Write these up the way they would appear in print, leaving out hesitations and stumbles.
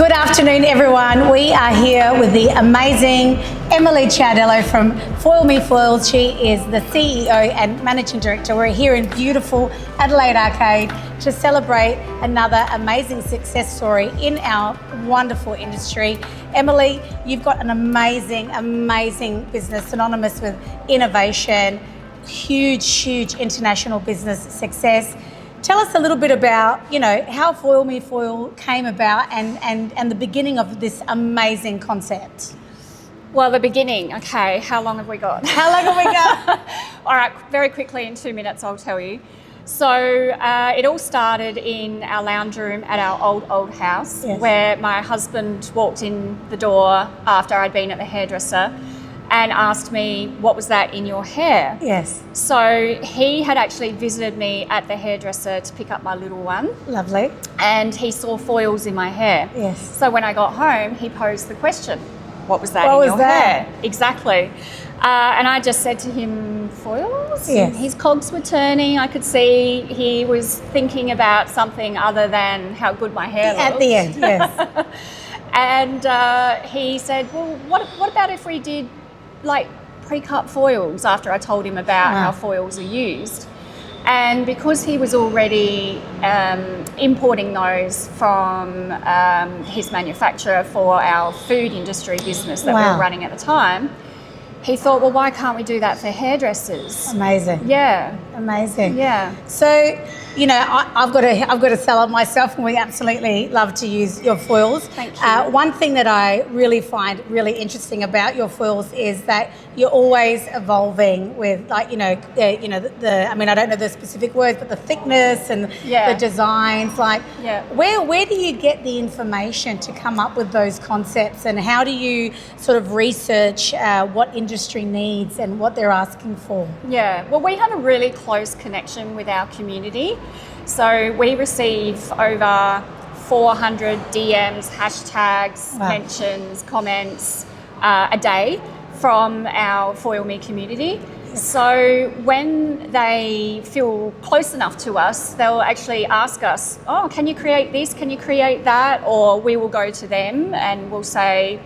Good afternoon, everyone. We are here with the amazing Emily Ciardiello from Foil Me Foils. She is the CEO and Managing Director. We're here in beautiful Adelaide Arcade to celebrate another amazing success story in our wonderful industry. Emily, you've got an amazing business synonymous with innovation, huge international business success. Tell us a little bit about, how Foil Me Foil came about and the beginning of this amazing concept. Well, the beginning, okay, how long have we got? How long have we got? All right, very quickly, in 2 minutes, I'll tell you. So it all started in our lounge room at our old house, Yes. where my husband walked in the door after I'd been at the hairdresser and asked me, what was that in your hair? Yes. So he had actually visited me at the hairdresser to pick up my little one. Lovely. And he saw foils in my hair. Yes. So when I got home, he posed the question, what was that What in was your that? hair? Exactly. And I just said to him, foils? Yes. His cogs were turning. I could see he was thinking about something other than how good my hair looked. At the end, yes. And he said, well, what about if we did like pre-cut foils, after I told him about how foils are used. And because he was already importing those from his manufacturer for our food industry business that we were running at the time, he thought, well, why can't we do that for hairdressers? Amazing. Yeah. Amazing. Yeah. So, I've got to sell it myself, and we absolutely love to use your foils. Thank you. One thing that I really find really interesting about your foils is that you're always evolving with, I don't know the specific words, but the thickness and the designs. Where do you get the information to come up with those concepts, and how do you sort of research what industry needs and what they're asking for? Yeah, well, we have a really close connection with our community. So we receive over 400 DMs, hashtags, mentions, comments a day from our Foil Me community. So when they feel close enough to us, they'll actually ask us, oh, can you create this? Can you create that? Or we will go to them and we'll say,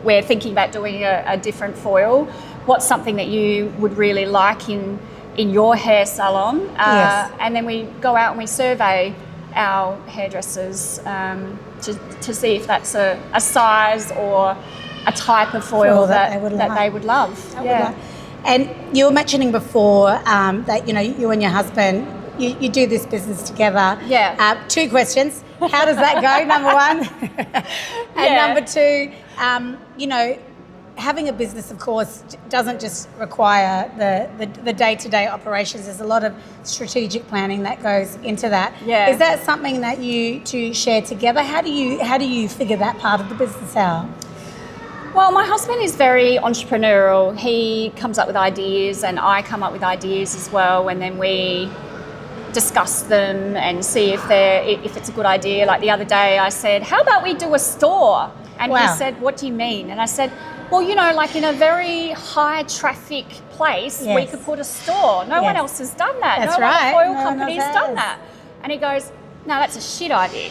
we're thinking about doing a different foil. What's something that you would really like in your hair salon? And then we go out and we survey our hairdressers to see if that's a size or a type of foil that they would love. And you were mentioning before that you and your husband, you do this business together. Yeah. 2 questions. How does that go, number one? And number 2, having a business, of course, doesn't just require the day-to-day operations. There's a lot of strategic planning that goes into that. Yeah. Is that something that you two share together? How do you figure that part of the business out? Well, my husband is very entrepreneurial. He comes up with ideas and I come up with ideas as well, and then we discuss them and see if it's a good idea. Like the other day I said, how about we do a store? And he said, what do you mean? And I said, well, like in a very high traffic place, we could put a store. No one else has done that. That's no right. other foil company's done that. And he goes, no, that's a shit idea.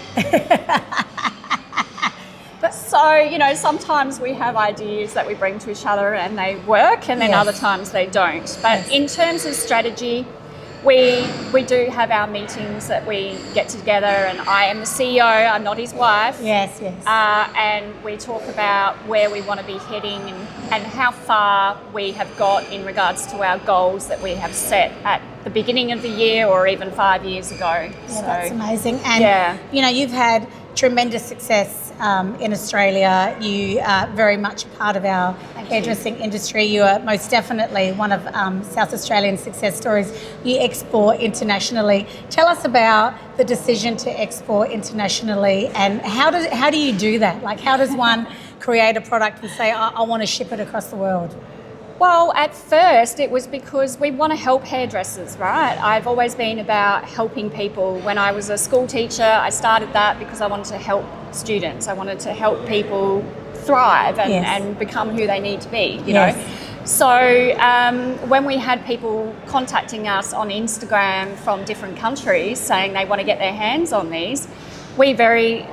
So, sometimes we have ideas that we bring to each other and they work, and then other times they don't. But in terms of strategy, we do have our meetings that we get together, and I am the CEO, I'm not his wife. Yes. And we talk about where we want to be heading and how far we have got in regards to our goals that we have set at the beginning of the year or even 5 years ago. Yeah, that's amazing. And, you've had tremendous success in Australia. You are very much a part of our hairdressing industry. You are most definitely one of South Australian success stories. You export internationally. Tell us about the decision to export internationally, and how do you do that? Like, how does one create a product and say, I want to ship it across the world? Well, at first it was because we want to help hairdressers, right? I've always been about helping people. When I was a school teacher, I started that because I wanted to help students. I wanted to help people thrive and become who they need to be, you know. So when we had people contacting us on Instagram from different countries saying they want to get their hands on these, we very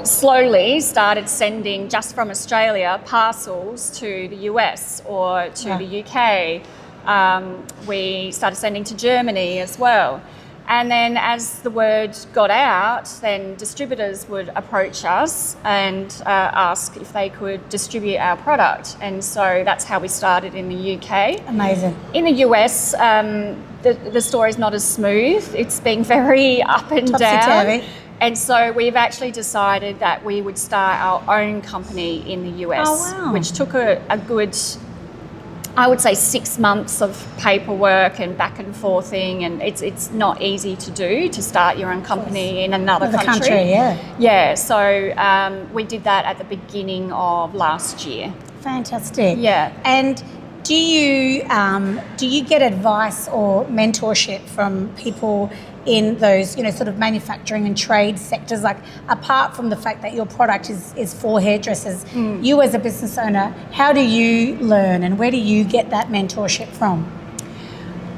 slowly started sending, just from Australia, parcels to the US or to the UK. We started sending to Germany as well. And then as the word got out, then distributors would approach us and ask if they could distribute our product. And so that's how we started in the UK. Amazing. In the US, the story's not as smooth. It's been very up and down. Topsy-turvy. And so we've actually decided that we would start our own company in the US, which took a good, I would say, 6 months of paperwork and back and forthing, and it's not easy to do, to start your own company in another country. Yeah, so we did that at the beginning of last year. Fantastic. Yeah. And do you get advice or mentorship from people in those, sort of manufacturing and trade sectors? Like, apart from the fact that your product is for hairdressers, you as a business owner, how do you learn and where do you get that mentorship from?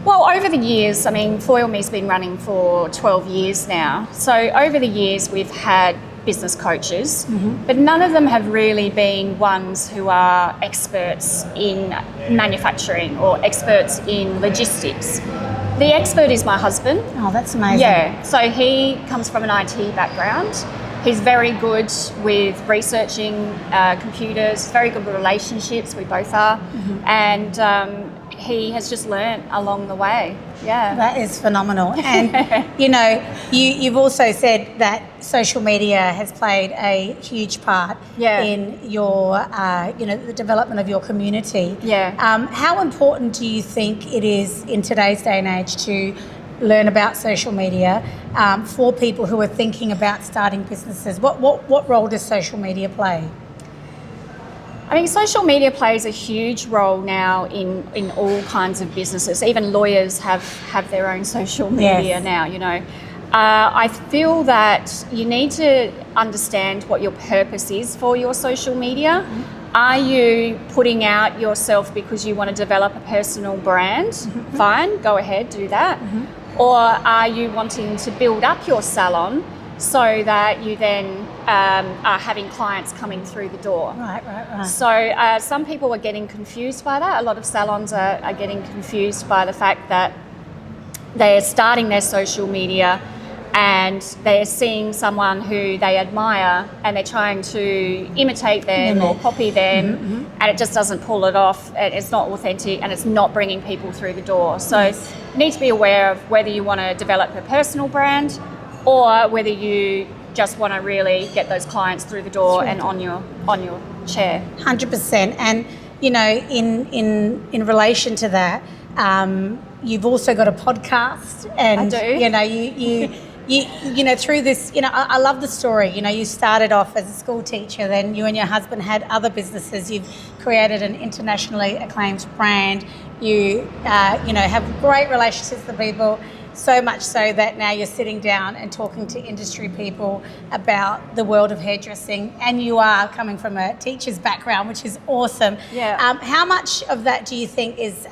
Well, over the years, I mean, Foil Me's been running for 12 years now. So over the years, we've had business coaches, but none of them have really been ones who are experts in manufacturing or experts in logistics. The expert is my husband. Oh, that's amazing. Yeah, so he comes from an IT background. He's very good with researching computers, very good with relationships, we both are, and he has just learnt along the way. Yeah. That is phenomenal. And, you've also said that social media has played a huge part in your, the development of your community. Yeah. How important do you think it is in today's day and age to learn about social media for people who are thinking about starting businesses? What role does social media play? I mean, social media plays a huge role now in all kinds of businesses. Even lawyers have their own social media now, I feel that you need to understand what your purpose is for your social media. Are you putting out yourself because you want to develop a personal brand? Fine, go ahead, do that. Or are you wanting to build up your salon so that you then are having clients coming through the door? Right. So some people are getting confused by that. A lot of salons are getting confused by the fact that they're starting their social media and they're seeing someone who they admire and they're trying to imitate them or copy them, and it just doesn't pull it off, and it's not authentic and it's not bringing people through the door. So you need to be aware of whether you want to develop a personal brand or whether you just want to really get those clients through the door and on your chair. 100%. And in relation to that, you've also got a podcast, and I do. you through this, I love the story. You started off as a school teacher, then you and your husband had other businesses. You've created an internationally acclaimed brand. You have great relationships with people. So much so that now you're sitting down and talking to industry people about the world of hairdressing, and you are coming from a teacher's background, which is awesome. Yeah. How much of that do you think is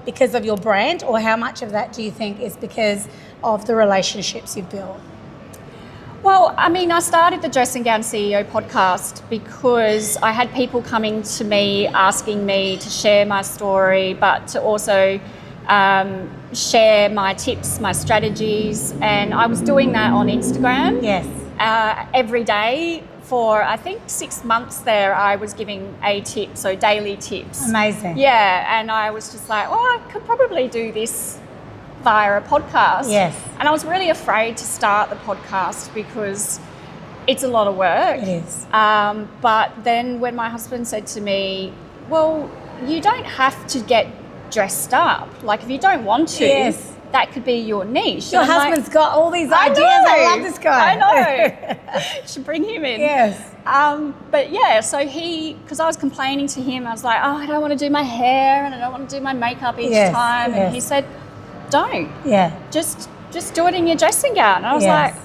because of your brand, or how much of that do you think is because of the relationships you've built? Well, I mean, I started the Dressing Gown CEO podcast because I had people coming to me asking me to share my story, but to also share my tips, my strategies, and I was doing that on Instagram. Yes. Every day for, I think, 6 months there, I was giving a tip, so daily tips. Amazing. Yeah, and I was just like, I could probably do this via a podcast. Yes. And I was really afraid to start the podcast because it's a lot of work. It is. But then when my husband said to me, well, you don't have to get dressed up. Like, if you don't want to, that could be your niche. Your husband's got all these ideas. I love this guy. I know. Should bring him in. Yes. But yeah, so because I was complaining to him, I was like, I don't want to do my hair and I don't want to do my makeup each time. And he said, don't. Yeah. Just do it in your dressing gown. And I was like,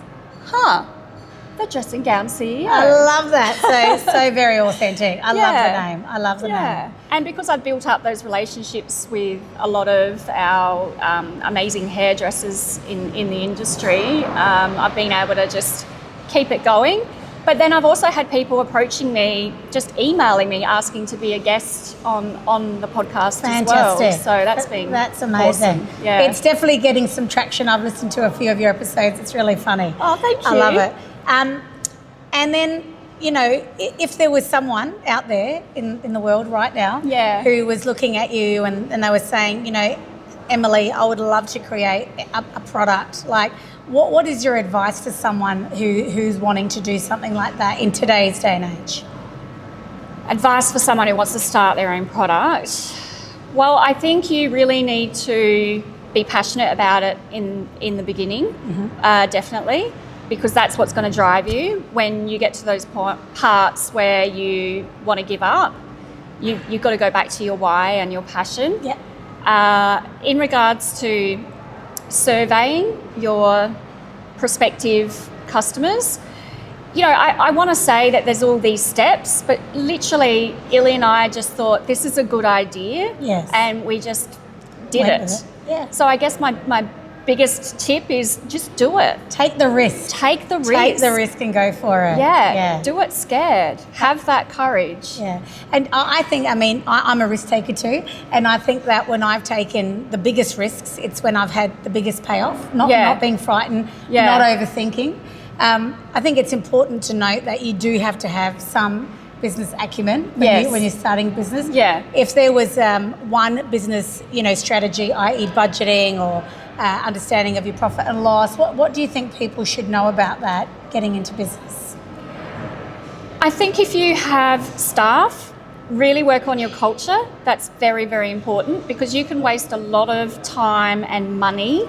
the Dressing Gown CEO. I love that. So very authentic. I love the name. I love the name. And because I've built up those relationships with a lot of our amazing hairdressers in the industry, I've been able to just keep it going. But then I've also had people approaching me, just emailing me, asking to be a guest on the podcast as well. So that's amazing. Awesome. Yeah. It's definitely getting some traction. I've listened to a few of your episodes. It's really funny. Oh, thank you. I love it. And then, you know, if there was someone out there in the world right now who was looking at you and they were saying, you know, Emily, I would love to create a product. Like, what is your advice to someone who's wanting to do something like that in today's day and age? Advice for someone who wants to start their own product? Well, I think you really need to be passionate about it in the beginning, definitely, because that's what's going to drive you. When you get to those parts where you want to give up, you've got to go back to your why and your passion. Yeah. In regards to surveying your prospective customers, you know, I want to say that there's all these steps, but literally Illy and I just thought this is a good idea. Yes. And we just did it. Yeah. So I guess my biggest tip is just do it. Take the risk. Take the risk. Take the risk and go for it. Yeah. Do it scared. Have that courage. Yeah. And I think, I mean, I'm a risk taker too. And I think that when I've taken the biggest risks, it's when I've had the biggest payoff. Not being frightened, not overthinking. I think it's important to note that you do have to have some business acumen when you're starting business. Yeah. If there was one business, you know, strategy, i.e. budgeting or understanding of your profit and loss, what do you think people should know about that getting into business? I think if you have staff, really work on your culture. That's very, very important, because you can waste a lot of time and money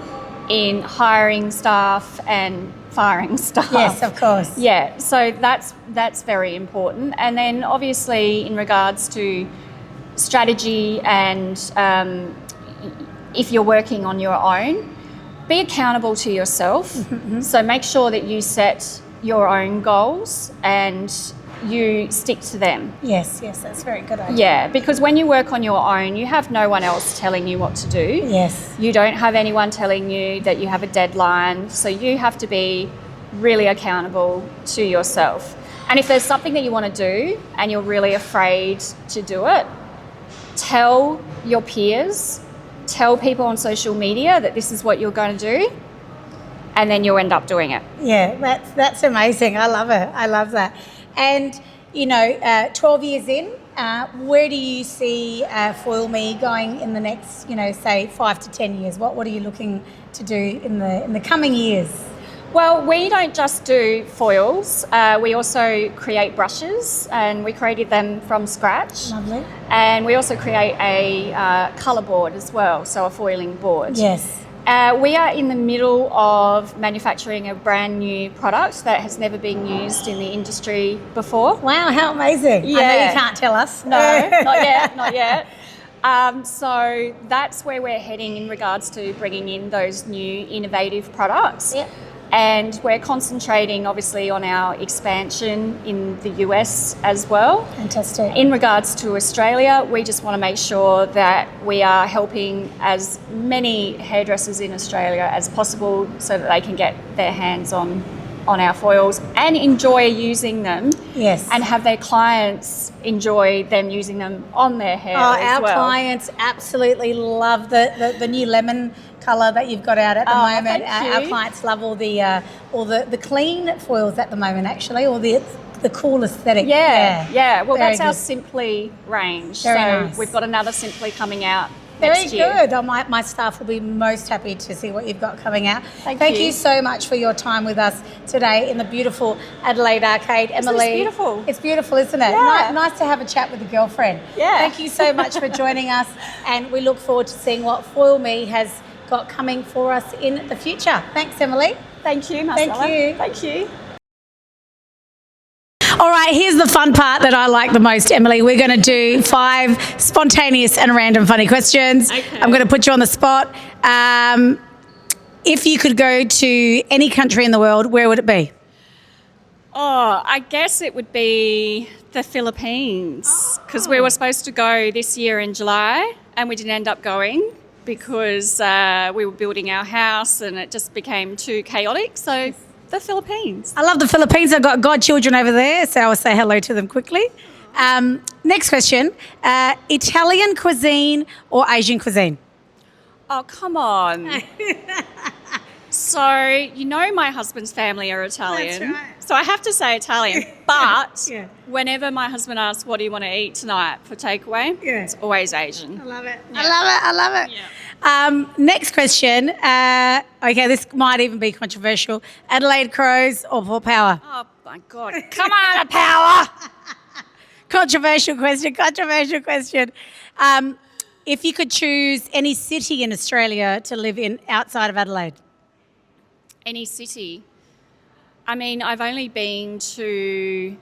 in hiring staff and firing staff. Yes, of course. Yeah, so that's very important. And then obviously in regards to strategy and if you're working on your own, be accountable to yourself. So make sure that you set your own goals and you stick to them. Yes, that's very good idea. Yeah, because when you work on your own, you have no one else telling you what to do. Yes. You don't have anyone telling you that you have a deadline. So you have to be really accountable to yourself. And if there's something that you want to do and you're really afraid to do it, tell your peers, tell people on social media that this is what you're going to do, and then you'll end up doing it. Yeah, that's amazing. I love it. I love that. And, you know, 12 years in, where do you see Foil Me going in the next, you know, say 5 to 10 years? What are you looking to do in the coming years? Well, we don't just do foils. We also create brushes, and we created them from scratch. Lovely. And we also create a colour board as well, so a foiling board. Yes. We are in the middle of manufacturing a brand new product that has never been used in the industry before. Wow, how amazing. Yeah. I know you can't tell us. No, not yet. So that's where we're heading in regards to bringing in those new innovative products. Yep. And we're concentrating obviously on our expansion in the US as well. Fantastic. In regards to Australia, we just want to make sure that we are helping as many hairdressers in Australia as possible so that they can get their hands on our foils and enjoy using them. Yes. And have their clients enjoy them using them on their hair as well. Our clients absolutely love the new lemon colour that you've got out at the moment. Our clients love all the clean foils at the moment, actually, or the cool aesthetic. Yeah. Well, Very that's our good. Simply range. Very so nice. we've got another Simply coming out Very next year. good. My staff will be most happy to see what you've got coming out. Thank you. you so much for your time with us today in the beautiful Adelaide Arcade. Emily. It's beautiful. It's beautiful, isn't it? Yeah. Nice to have a chat with a girlfriend. Yeah. Thank you so much for joining us, and we look forward to seeing what Foil Me has got coming for us in the future. Thanks, Emily. Thank you, Marcella. Thank you. Thank you. All right, here's the fun part that I like the most, Emily. We're going to do 5 spontaneous and random funny questions. Okay. I'm going to put you on the spot. If you could go to any country in the world, where would it be? Oh, I guess it would be the Philippines, because we were supposed to go this year in July and we didn't end up going because we were building our house and it just became too chaotic. So The Philippines. I love the Philippines. I've got godchildren over there, so I'll say hello to them quickly. Next question. Italian cuisine or Asian cuisine? Oh, come on. So, you know my husband's family are Italian. That's right. So I have to say Italian. But Yeah. whenever my husband asks, what do you want to eat tonight for takeaway? Yeah. It's always Asian. I love it. Yeah. I love it. Yeah. Next question. Okay, this might even be controversial. Adelaide Crows or Paul Power? Oh, my God. Come on, power. Controversial question. If you could choose any city in Australia to live in outside of Adelaide? Any city. I mean, I've only been to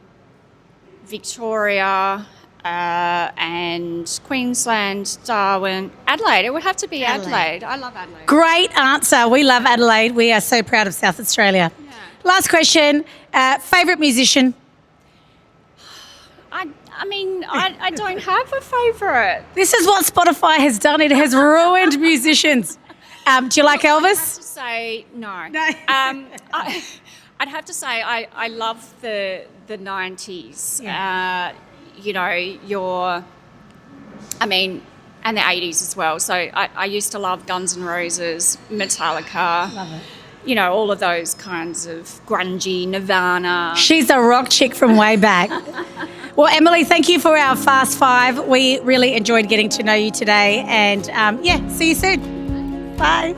Victoria and Queensland, Darwin, Adelaide. It would have to be Adelaide. I love Adelaide. Great answer. We love Adelaide. We are so proud of South Australia. Yeah. Last question. Favourite musician? I don't have a favourite. This is what Spotify has done. It has ruined musicians. Do you like I have Elvis? to say no. No. I'd have to say I love the 90s. Yeah. And the 80s as well. So I used to love Guns N' Roses, Metallica. Love it. All of those kinds of grungy, Nirvana. She's a rock chick from way back. Well, Emily, thank you for our Fast Five. We really enjoyed getting to know you today. And see you soon. Bye.